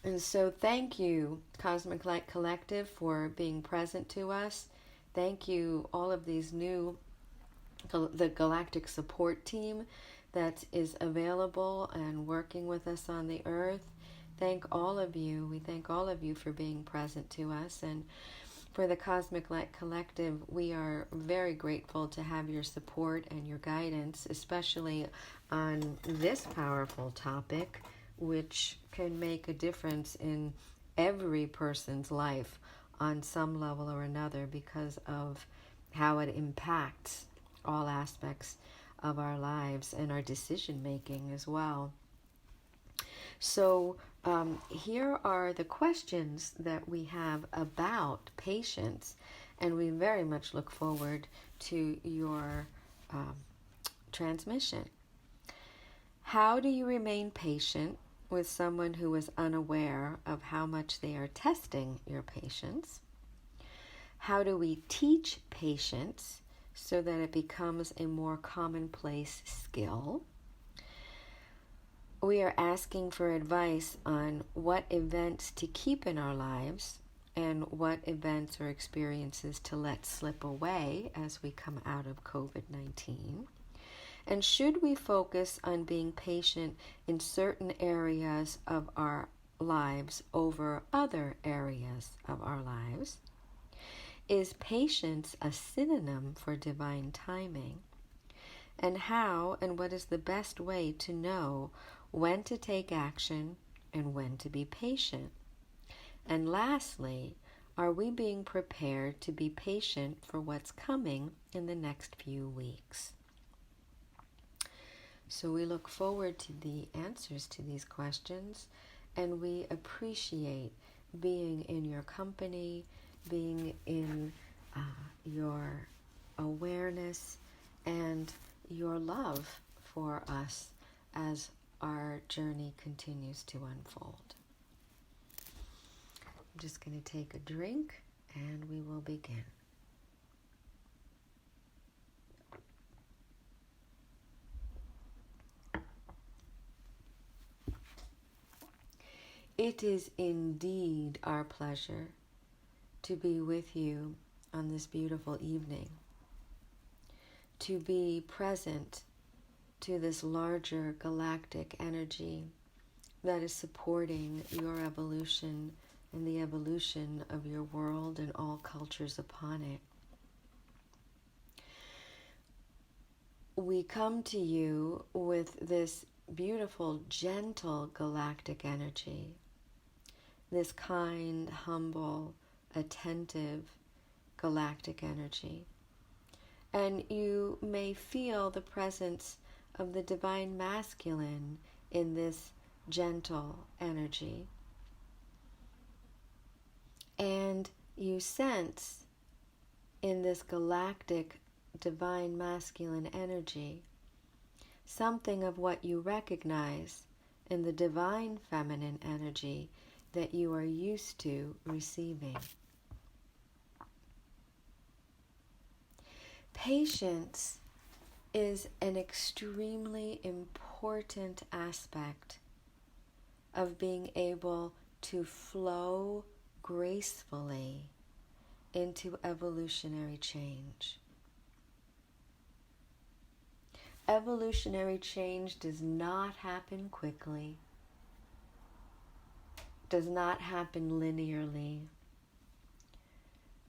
And so thank you, Cosmic Light Collective, for being present to us. Thank you, all of these new, the Galactic Support Team that is available and working with us on the earth. Thank all of you. We thank all of you for being present to us. And for the Cosmic Light Collective, we are very grateful to have your support and your guidance, especially on this powerful topic, which can make a difference in every person's life on some level or another because of how it impacts all aspects of our lives and our decision making as well. So here are the questions that we have about patience, and we very much look forward to your transmission. How do you remain patient with someone who is unaware of how much they are testing your patience? How do we teach patience so that it becomes a more commonplace skill? We are asking for advice on what events to keep in our lives and what events or experiences to let slip away as we come out of COVID-19. And should we focus on being patient in certain areas of our lives over other areas of our lives? Is patience a synonym for divine timing? And how and what is the best way to know when to take action and when to be patient? And lastly, are we being prepared to be patient for what's coming in the next few weeks? So we look forward to the answers to these questions, and we appreciate being in your company, being in your awareness and your love for us as our journey continues to unfold. I'm just going to take a drink and we will begin. It is indeed our pleasure to be with you on this beautiful evening, to be present to this larger galactic energy that is supporting your evolution and the evolution of your world and all cultures upon it. We come to you with this beautiful, gentle galactic energy, this kind, humble, attentive galactic energy. And you may feel the presence of the divine masculine in this gentle energy. And you sense in this galactic divine masculine energy something of what you recognize in the divine feminine energy that you are used to receiving. Patience is an extremely important aspect of being able to flow gracefully into evolutionary change. Evolutionary change does not happen quickly, does not happen linearly,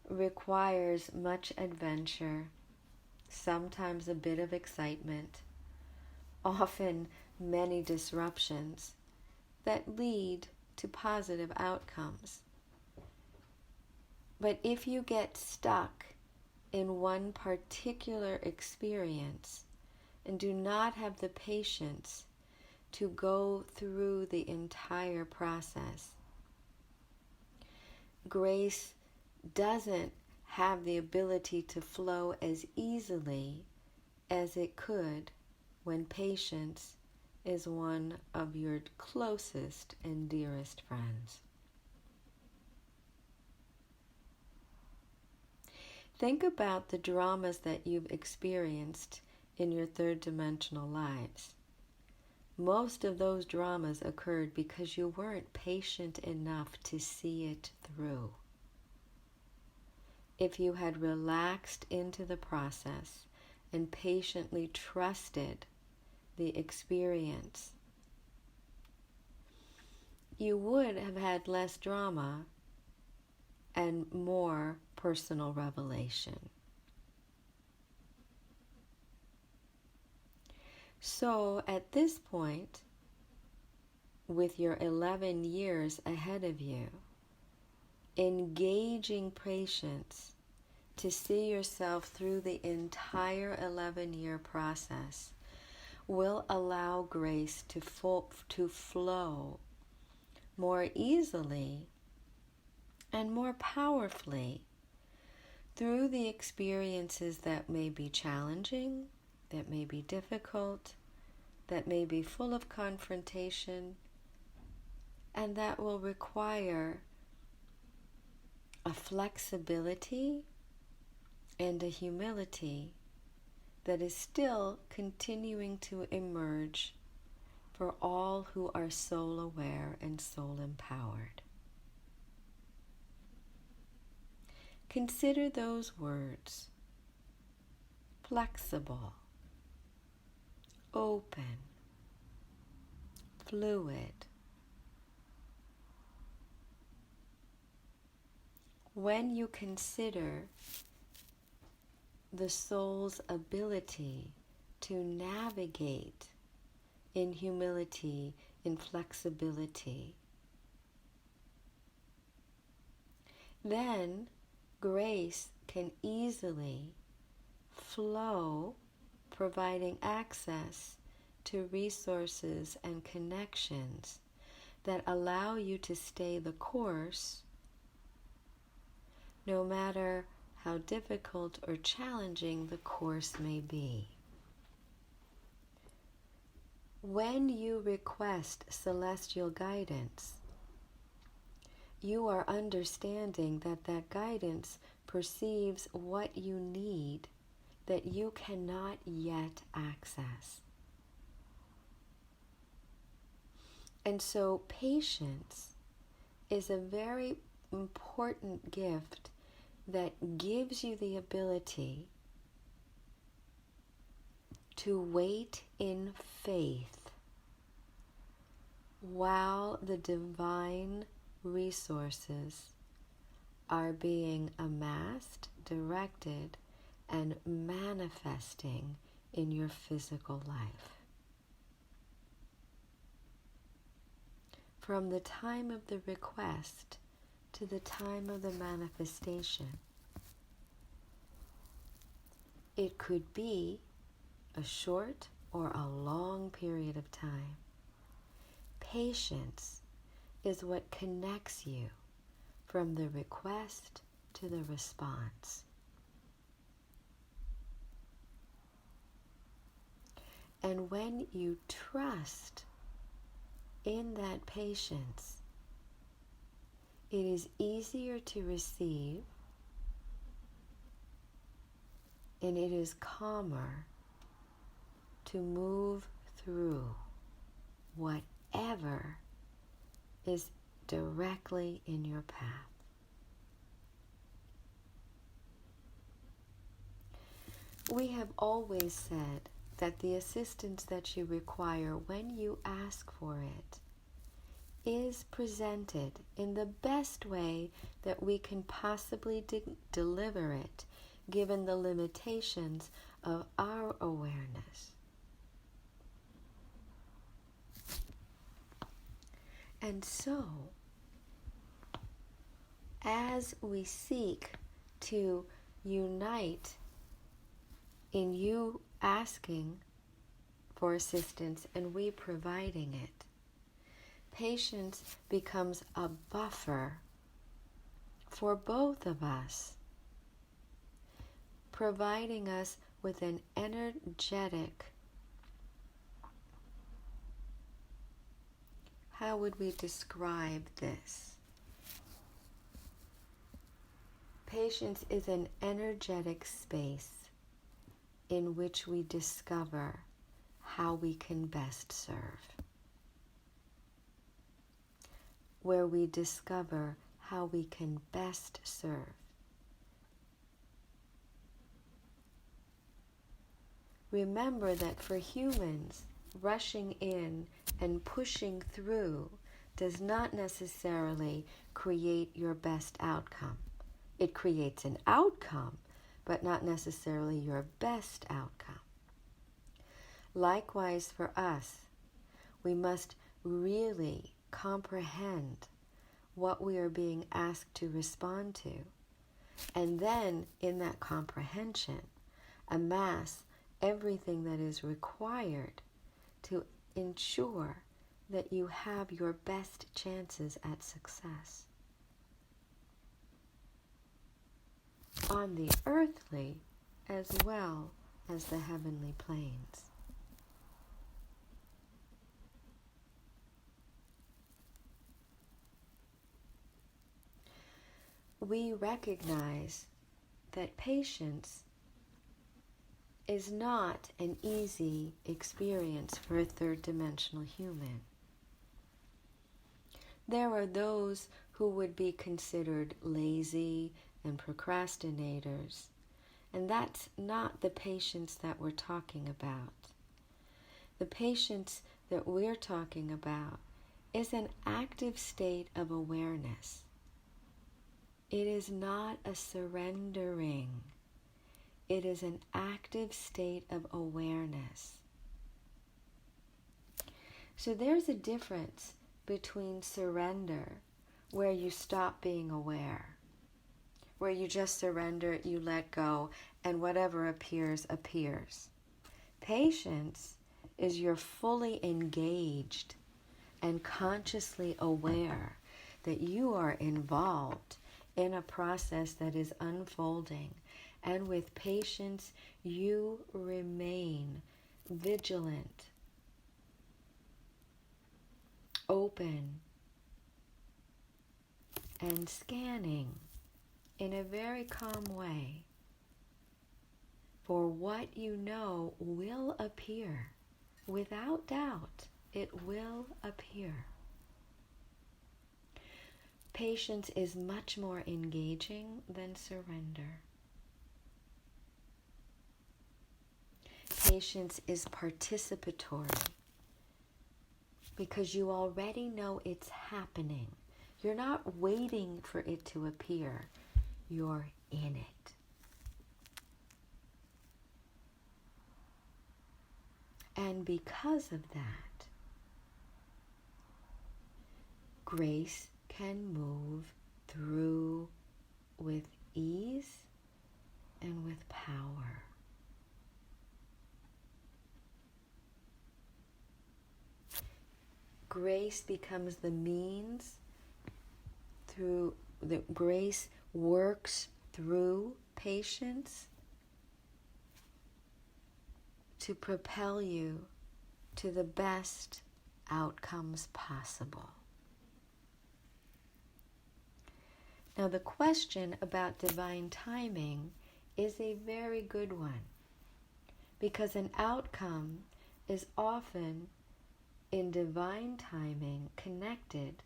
requires much adventure, sometimes a bit of excitement, often many disruptions that lead to positive outcomes. But if you get stuck in one particular experience and do not have the patience to go through the entire process, grace doesn't have the ability to flow as easily as it could when patience is one of your closest and dearest friends. Think about the dramas that you've experienced in your third dimensional lives. most of those dramas occurred because you weren't patient enough to see it through. If you had relaxed into the process and patiently trusted the experience, you would have had less drama and more personal revelation. So at this point, with your 11 years ahead of you, engaging patience to see yourself through the entire 11-year process will allow grace to flow more easily and more powerfully through the experiences that may be challenging, that may be difficult, that may be full of confrontation, and that will require a flexibility and a humility that is still continuing to emerge for all who are soul aware and soul empowered. Consider those words: flexible, open, fluid. When you consider the soul's ability to navigate in humility, in flexibility, then grace can easily flow, providing access to resources and connections that allow you to stay the course, no matter how difficult or challenging the course may be. When you request celestial guidance, you are understanding that that guidance perceives what you need that you cannot yet access. And so patience is a very important gift that gives you the ability to wait in faith while the divine resources are being amassed, directed, and manifesting in your physical life. From the time of the request to the time of the manifestation, it could be a short or a long period of time. Patience is what connects you from the request to the response. And when you trust in that patience, it is easier to receive, and it is calmer to move through whatever is directly in your path. We have always said that the assistance that you require when you ask for it is presented in the best way that we can possibly deliver it, given the limitations of our awareness. And so, as we seek to unite in you asking for assistance and we providing it, patience becomes a buffer for both of us, providing us with an energetic, how would we describe this? Patience is an energetic space in which we discover how we can best serve, where we discover how we can best serve. Remember that for humans, rushing in and pushing through does not necessarily create your best outcome. It creates an outcome, but not necessarily your best outcome. Likewise for us, we must really comprehend what we are being asked to respond to, and then in that comprehension, amass everything that is required to ensure that you have your best chances at success on the earthly as well as the heavenly planes. We recognize that patience is not an easy experience for a third-dimensional human. There are those who would be considered lazy and procrastinators, and that's not the patience that we're talking about. The patience that we're talking about is an active state of awareness. It is not a surrendering. It is an active state of awareness. So there's a difference between surrender, where you stop being aware, where you just surrender, you let go, and whatever appears, appears. Patience is you're fully engaged and consciously aware that you are involved in a process that is unfolding. And with patience, you remain vigilant, open, and scanning in a very calm way for what you know will appear. Without doubt, it will appear. Patience is much more engaging than surrender. Patience is participatory because you already know it's happening. You're not waiting for it to appear. You're in it. And because of that, grace can move through with ease and with power. Grace becomes the means through the grace works through patience to propel you to the best outcomes possible. Now, the question about divine timing is a very good one, because an outcome is often in divine timing connected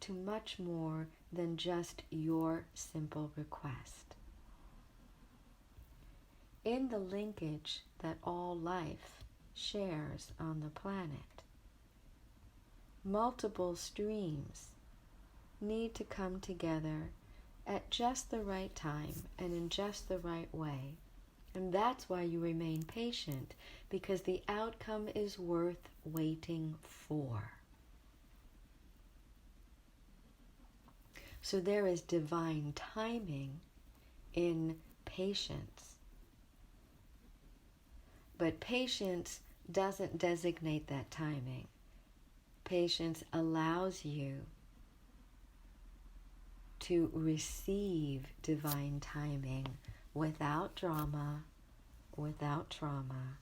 to much more than just your simple request. In the linkage that all life shares on the planet, multiple streams need to come together at just the right time and in just the right way. And that's why you remain patient, because the outcome is worth waiting for. So there is divine timing in patience. But patience doesn't designate that timing. Patience allows you to receive divine timing without drama, without trauma,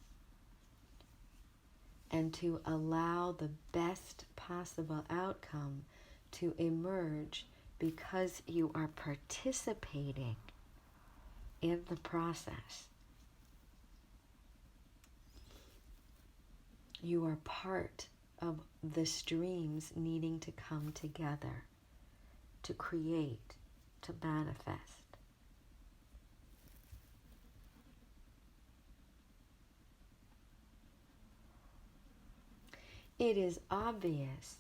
and to allow the best possible outcome to emerge because you are participating in the process. You are part of the streams needing to come together, to create, to manifest. It is obvious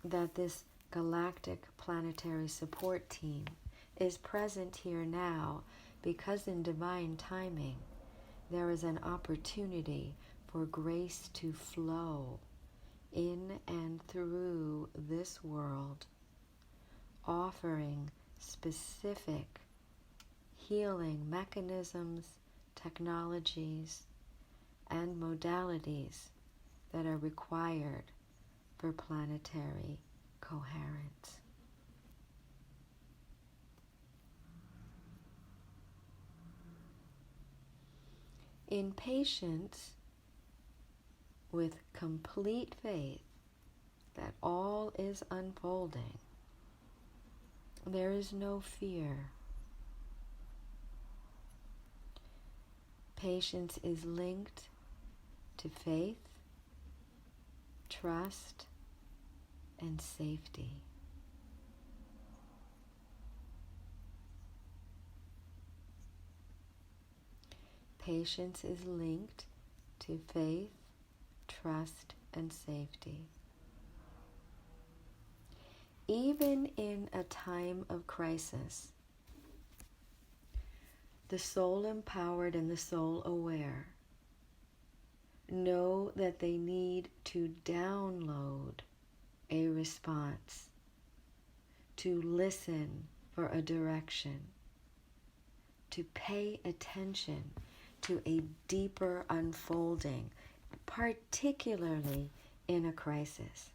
that this galactic planetary support team is present here now because in divine timing there is an opportunity for grace to flow in and through this world, offering specific healing mechanisms, technologies, and modalities that are required for planetary coherence. In patience, with complete faith that all is unfolding, there is no fear. Patience is linked to faith, trust, and safety. Patience is linked to faith, trust, and safety. Even in a time of crisis, the soul empowered and the soul aware know that they need to download a response, to listen for a direction, to pay attention to a deeper unfolding, particularly in a crisis.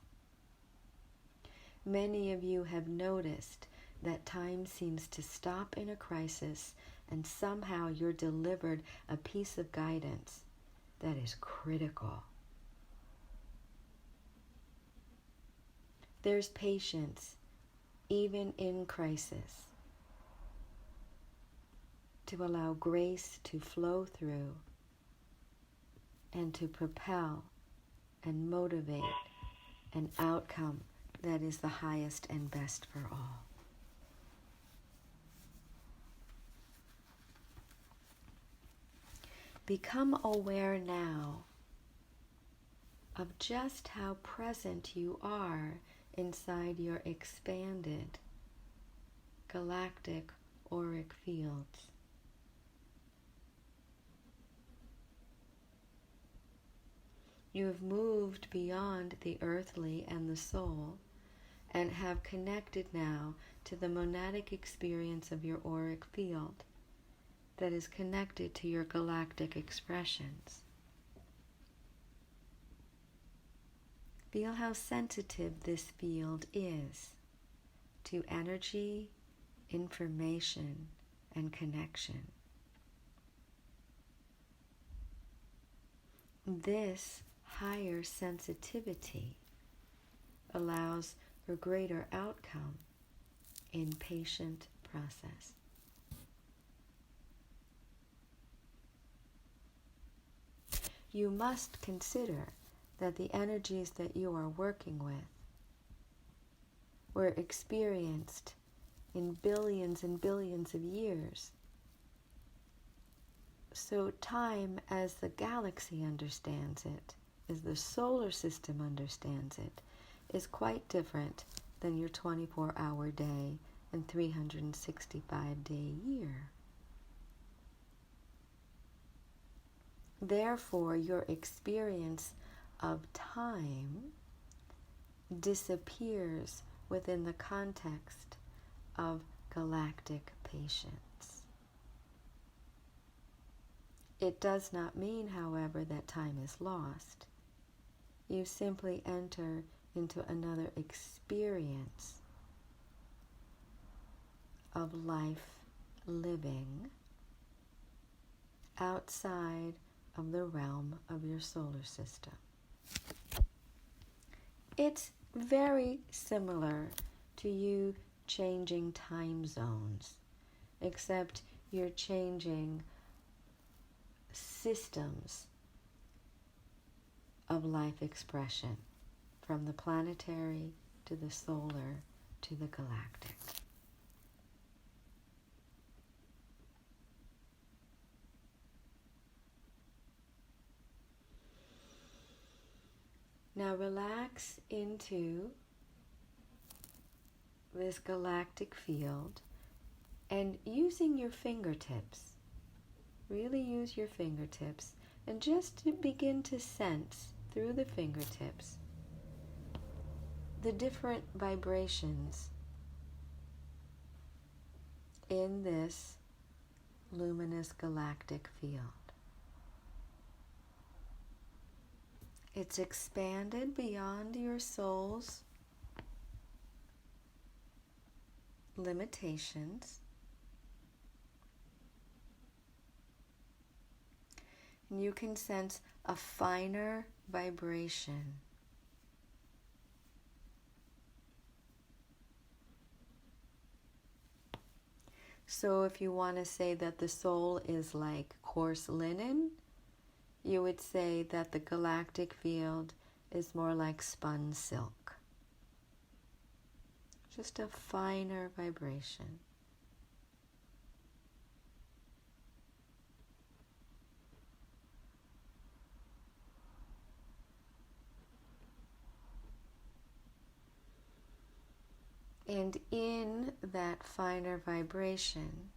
Many of you have noticed that time seems to stop in a crisis and somehow you're delivered a piece of guidance that is critical. There's patience even in crisis to allow grace to flow through and to propel and motivate an outcome that is the highest and best for all. Become aware now of just how present you are inside your expanded galactic auric fields. You have moved beyond the earthly and the soul and have connected now to the monadic experience of your auric field that is connected to your galactic expressions. Feel how sensitive this field is to energy, information, and connection. This higher sensitivity allows for greater outcome in patient process. You must consider that the energies that you are working with were experienced in billions and billions of years. So time as the galaxy understands it, as the solar system understands it, is quite different than your 24-hour day and 365-day year. Therefore, your experience of time disappears within the context of galactic patience. It does not mean, however, that time is lost. You simply enter into another experience of life living outside of the realm of your solar system. It's very similar to you changing time zones, except you're changing systems of life expression, from the planetary to the solar to the galactic. Now relax into this galactic field and using your fingertips, really use your fingertips and just to begin to sense through the fingertips the different vibrations in this luminous galactic field. It's expanded beyond your soul's limitations. And you can sense a finer vibration. So if you want to say that the soul is like coarse linen, you would say that the galactic field is more like spun silk. Just a finer vibration. And in that finer vibration,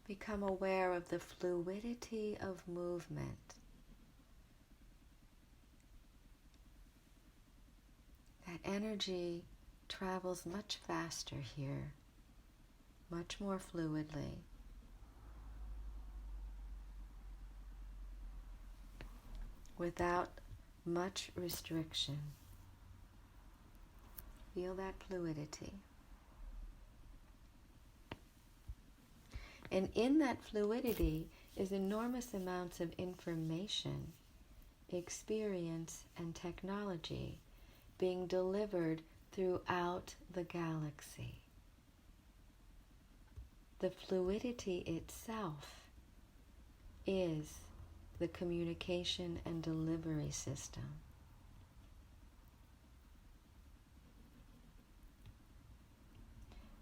become aware of the fluidity of movement. That energy travels much faster here, much more fluidly. Without much restriction. Feel that fluidity. And in that fluidity is enormous amounts of information, experience, and technology being delivered throughout the galaxy. The fluidity itself is the communication and delivery system.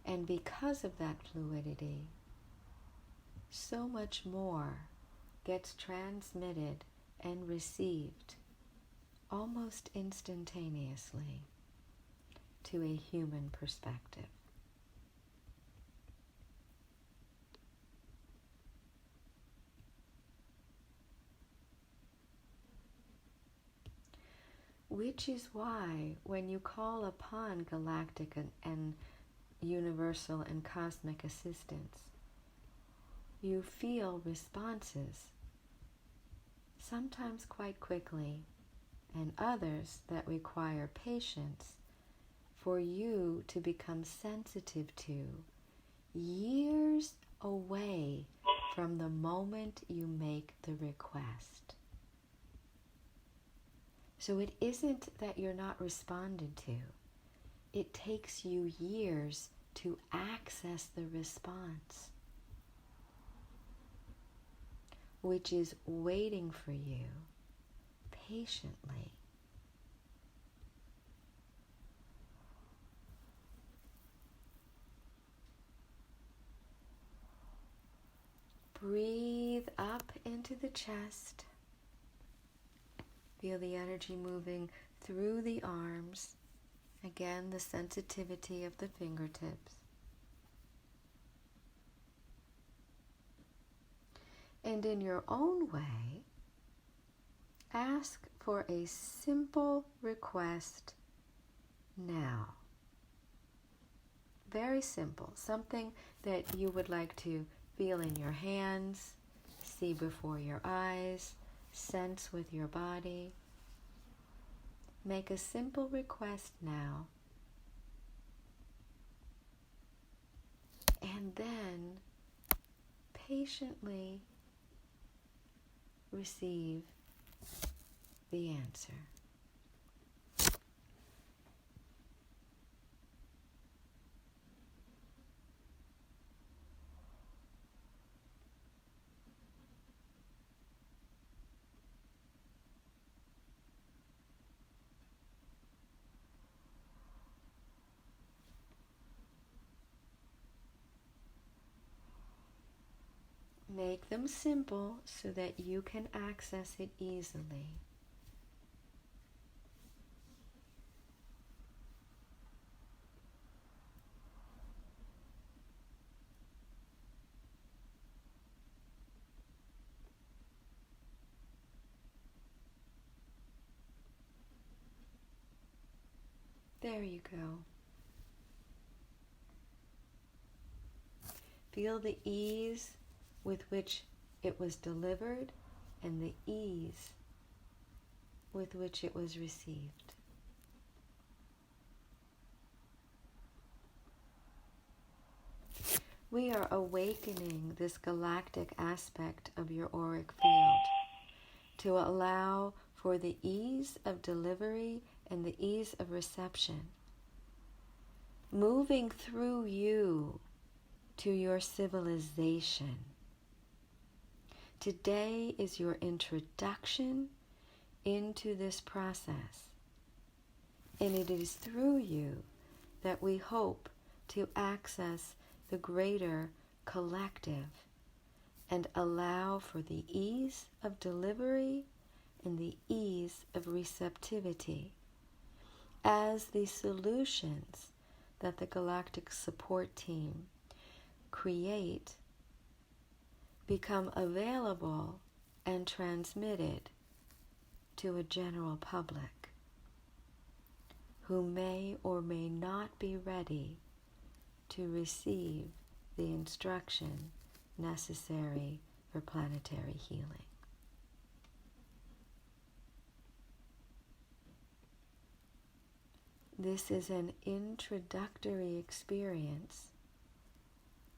And because of that fluidity, so much more gets transmitted and received almost instantaneously to a human perspective. Which is why when you call upon galactic and universal and cosmic assistance, you feel responses, sometimes quite quickly, and others that require patience for you to become sensitive to, years away from the moment you make the request. So it isn't that you're not responded to. It takes you years to access the response, which is waiting for you patiently. Breathe up into the chest. Feel the energy moving through the arms. Again, the sensitivity of the fingertips. And in your own way, ask for a simple request now. Very simple. Something that you would like to feel in your hands, see before your eyes, sense with your body. Make a simple request now. And then patiently receive the answer. Make them simple so that you can access it easily. There you go. Feel the ease with which it was delivered and the ease with which it was received. We are awakening this galactic aspect of your auric field to allow for the ease of delivery and the ease of reception, moving through you to your civilization. Today is your introduction into this process, and it is through you that we hope to access the greater collective and allow for the ease of delivery and the ease of receptivity as the solutions that the Galactic Support Team create become available and transmitted to a general public who may or may not be ready to receive the instruction necessary for planetary healing. This is an introductory experience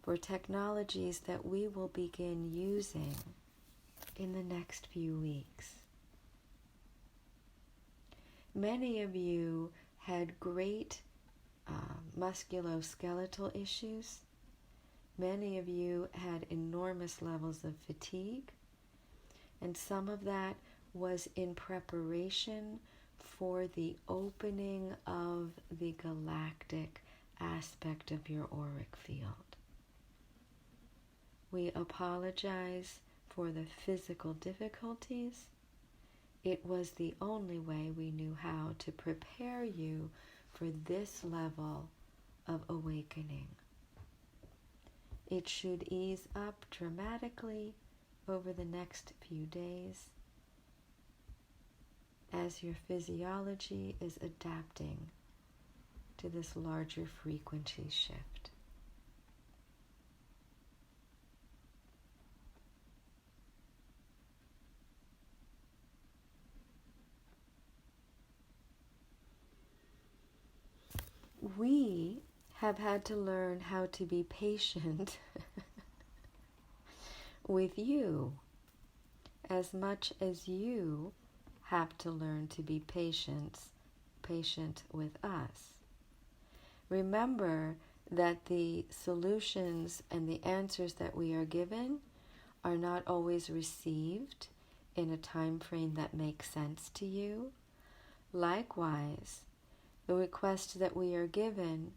for technologies that we will begin using in the next few weeks. Many of you had great musculoskeletal issues. Many of you had enormous levels of fatigue, and some of that was in preparation for the opening of the galactic aspect of your auric field. We apologize for the physical difficulties. It was the only way we knew how to prepare you for this level of awakening. It should ease up dramatically over the next few days as your physiology is adapting to this larger frequency shift. We have had to learn how to be patient with you as much as you have to learn to be patient with us. Remember that the solutions and the answers that we are given are not always received in a time frame that makes sense to you. Likewise, the requests that we are given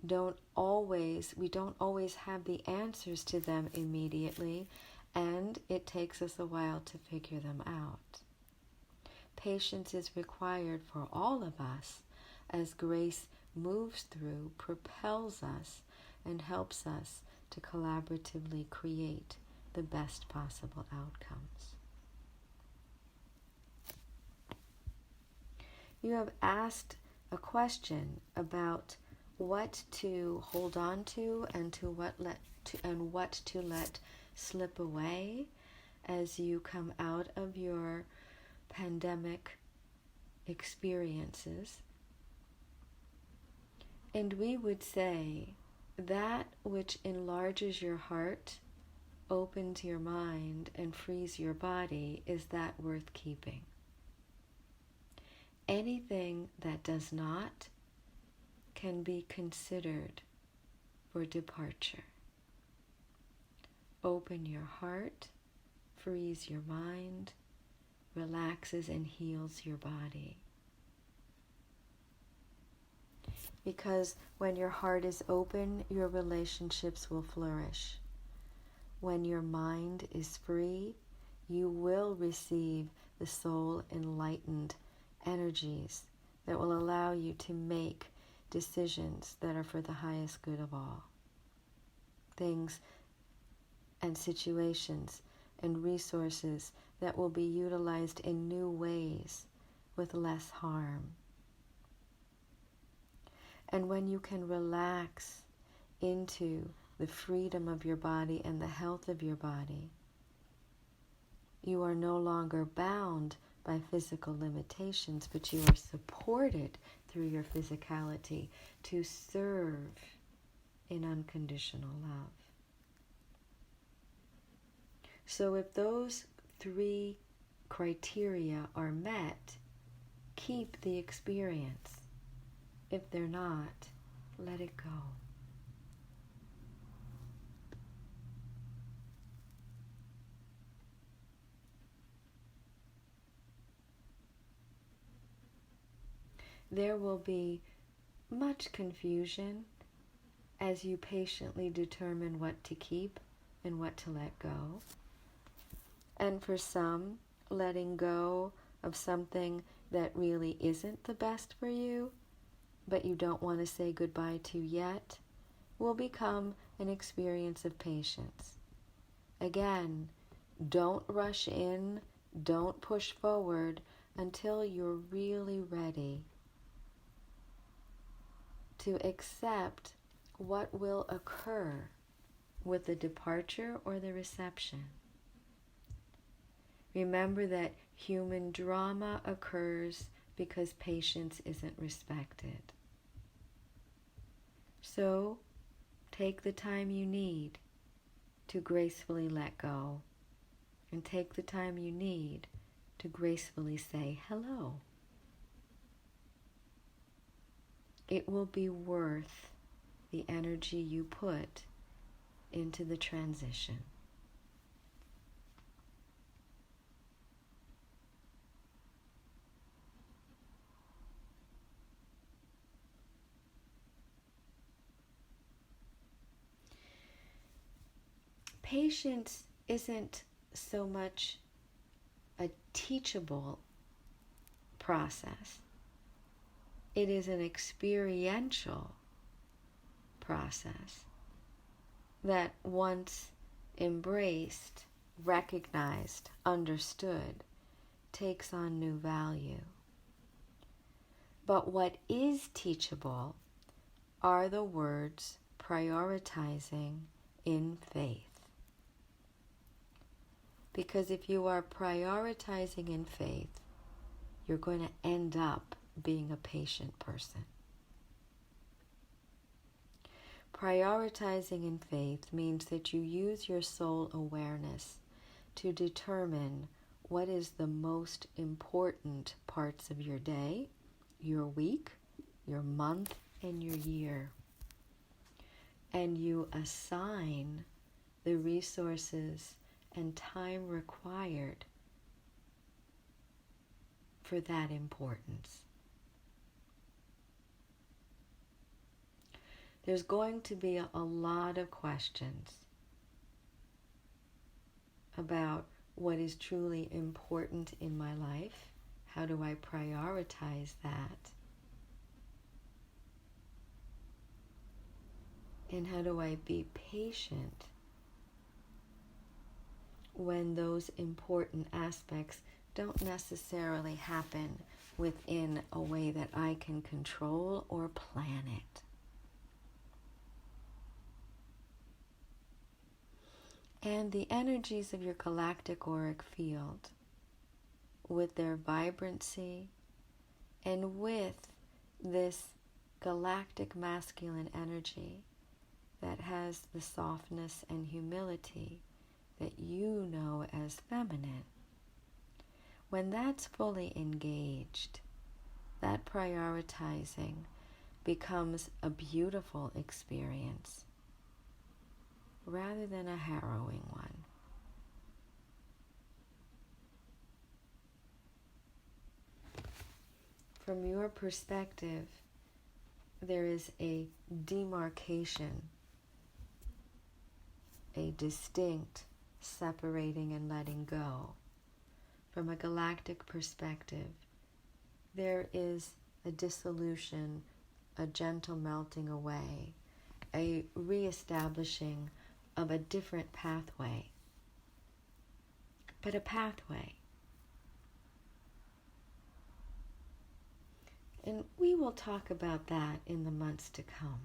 we don't always have the answers to them immediately, and it takes us a while to figure them out. Patience is required for all of us as grace moves through, propels us, and helps us to collaboratively create the best possible outcomes. You have asked a question about what to hold on to and what to let slip away as you come out of your pandemic experiences. And we would say that which enlarges your heart, opens your mind, and frees your body is that worth keeping. Anything that does not can be considered for departure. Open your heart, frees your mind, relaxes and heals your body. Because when your heart is open, your relationships will flourish. when your mind is free, you will receive the soul enlightened energies that will allow you to make decisions that are for the highest good of all. Things and situations and resources that will be utilized in new ways with less harm. And when you can relax into the freedom of your body and the health of your body, you are no longer bound by physical limitations, but you are supported through your physicality to serve in unconditional love. So if those 3 criteria are met, keep the experience. If they're not, let it go. There will be much confusion as you patiently determine what to keep and what to let go. And for some, letting go of something that really isn't the best for you, but you don't want to say goodbye to yet, will become an experience of patience. Again, don't rush in, don't push forward until you're really ready to accept what will occur with the departure or the reception. Remember that human drama occurs because patience isn't respected. So, take the time you need to gracefully let go, and take the time you need to gracefully say hello. It will be worth the energy you put into the transition. Patience isn't so much a teachable process. It is an experiential process that once embraced, recognized, understood, takes on new value. But what is teachable are the words prioritizing in faith. Because if you are prioritizing in faith, you're going to end up being a patient person. Prioritizing in faith means that you use your soul awareness to determine what is the most important parts of your day, your week, your month, and your year. And you assign the resources and time required for that importance. There's going to be a lot of questions about what is truly important in my life. How do I prioritize that? And how do I be patient when those important aspects don't necessarily happen within a way that I can control or plan it? And the energies of your galactic auric field, with their vibrancy and with this galactic masculine energy that has the softness and humility that you know as feminine, when that's fully engaged, that prioritizing becomes a beautiful experience rather than a harrowing one. From your perspective, there is a demarcation a distinct separating and letting go. From a galactic perspective, there is a dissolution, a gentle melting away, a reestablishing of a different pathway. But a pathway. And we will talk about that in the months to come.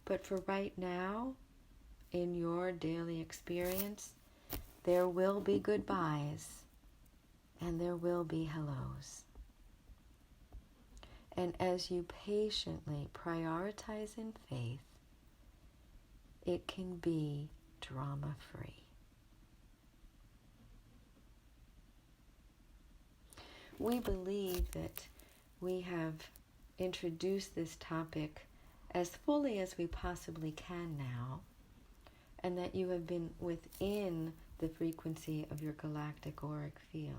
But for right now, in your daily experience, there will be goodbyes and there will be hellos. And as you patiently prioritize in faith, it can be drama-free. We believe that we have introduced this topic as fully as we possibly can now, and that you have been within the frequency of your galactic auric field.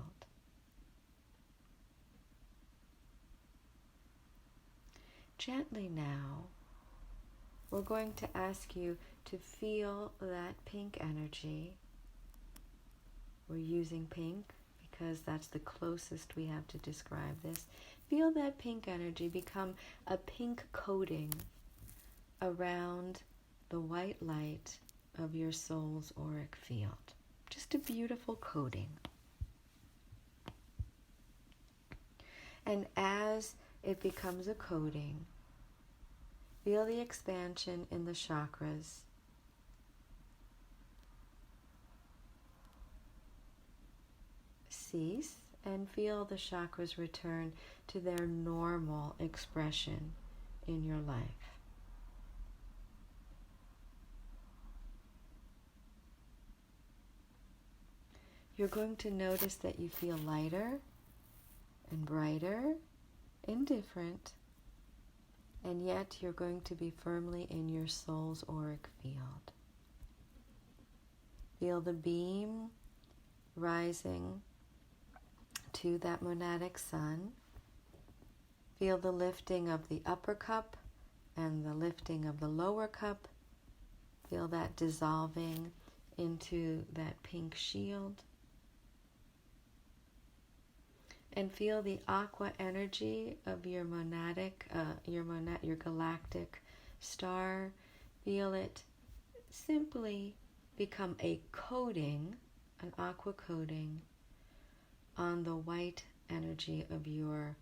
Gently now, we're going to ask you to feel that pink energy. We're using pink because that's the closest we have to describe this. Feel that pink energy become a pink coating around the white light of your soul's auric field. Just a beautiful coating. And as it becomes a coating, feel the expansion in the chakras. Cease and feel the chakras return to their normal expression in your life. You're going to notice that you feel lighter and brighter and different, and yet you're going to be firmly in your soul's auric field. Feel the beam rising to that monadic sun. Feel the lifting of the upper cup and the lifting of the lower cup. Feel that dissolving into that pink shield. And feel the aqua energy of your your galactic star. Feel it simply become a coating, an aqua coating, on the white energy of your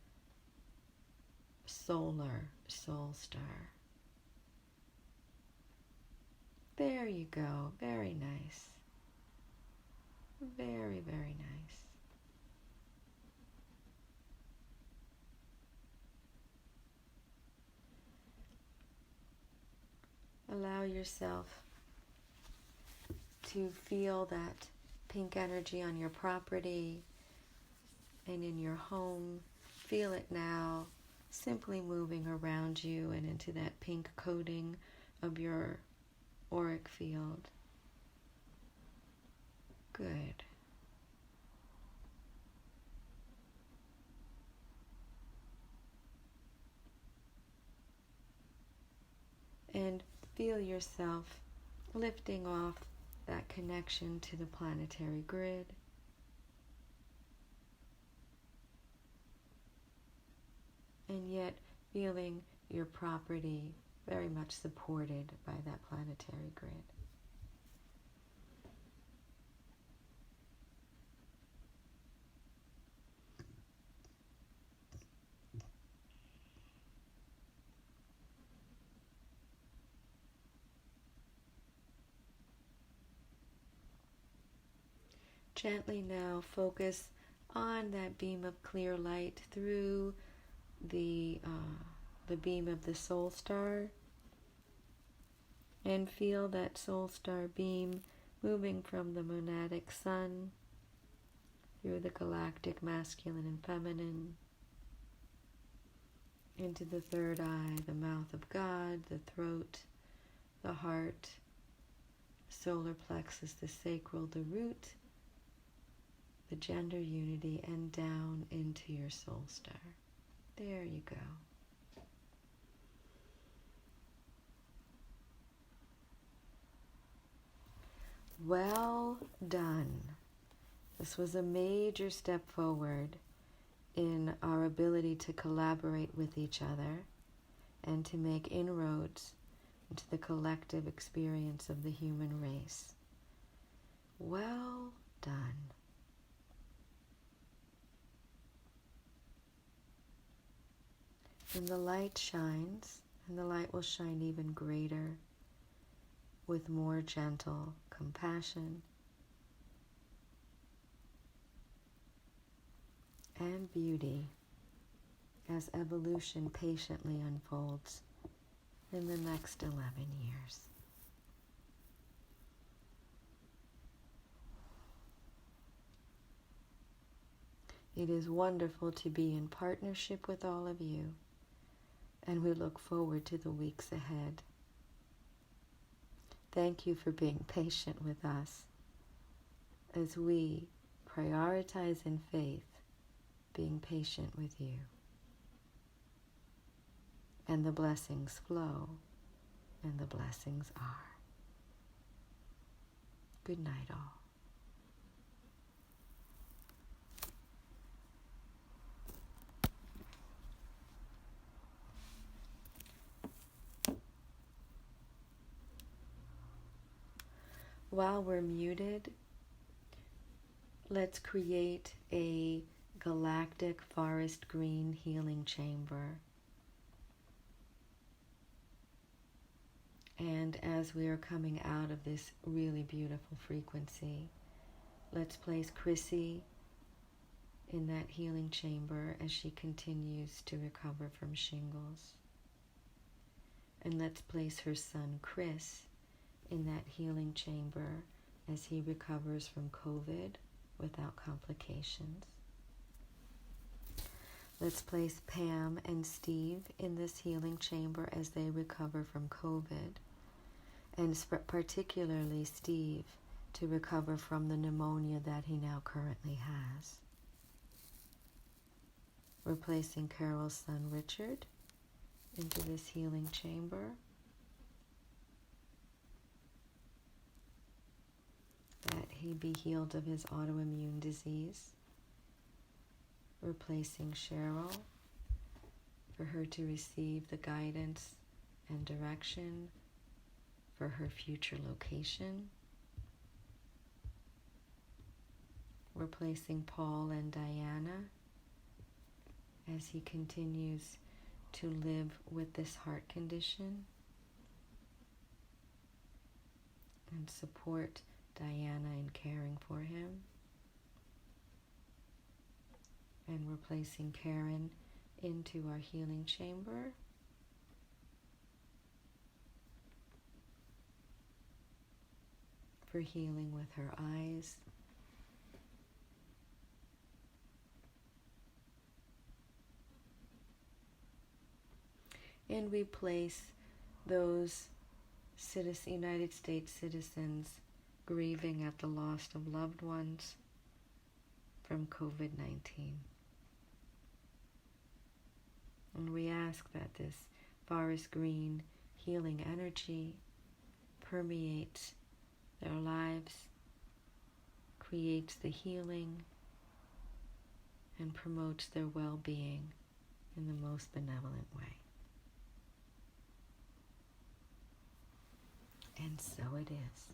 solar soul star. There you go. Very nice. Very, very nice. Allow yourself to feel that pink energy on your property and in your home. Feel it now, simply moving around you and into that pink coating of your auric field. Good. And feel yourself lifting off that connection to the planetary grid. And yet feeling your property very much supported by that planetary grid. Gently now focus on that beam of clear light through the beam of the soul star, and feel that soul star beam moving from the monadic sun through the galactic masculine and feminine into the third eye, the mouth of God, the throat, the heart, solar plexus, the sacral, the root, the gender unity, and down into your soul star. There you go. Well done. This was a major step forward in our ability to collaborate with each other and to make inroads into the collective experience of the human race. Well done. And the light shines, and the light will shine even greater with more gentle compassion and beauty as evolution patiently unfolds in the next 11 years. It is wonderful to be in partnership with all of you, and we look forward to the weeks ahead. Thank you for being patient with us as we prioritize in faith being patient with you. And the blessings flow, and the blessings are. Good night, all. While we're muted, let's create a galactic forest green healing chamber. And as we are coming out of this really beautiful frequency, let's place Chrissy in that healing chamber as she continues to recover from shingles. And let's place her son Chris in that healing chamber as he recovers from COVID without complications. Let's place Pam and Steve in this healing chamber as they recover from COVID, and particularly Steve to recover from the pneumonia that he now currently has. We're placing Carol's son Richard into this healing chamber, that he be healed of his autoimmune disease. Replacing Cheryl for her to receive the guidance and direction for her future location. Replacing Paul and Diana as he continues to live with this heart condition, and support Diana in caring for him. And we're placing Karen into our healing chamber. For healing with her eyes. And we place those United States citizens grieving at the loss of loved ones from COVID-19. And we ask that this forest green healing energy permeates their lives, creates the healing, and promotes their well-being in the most benevolent way. And so it is.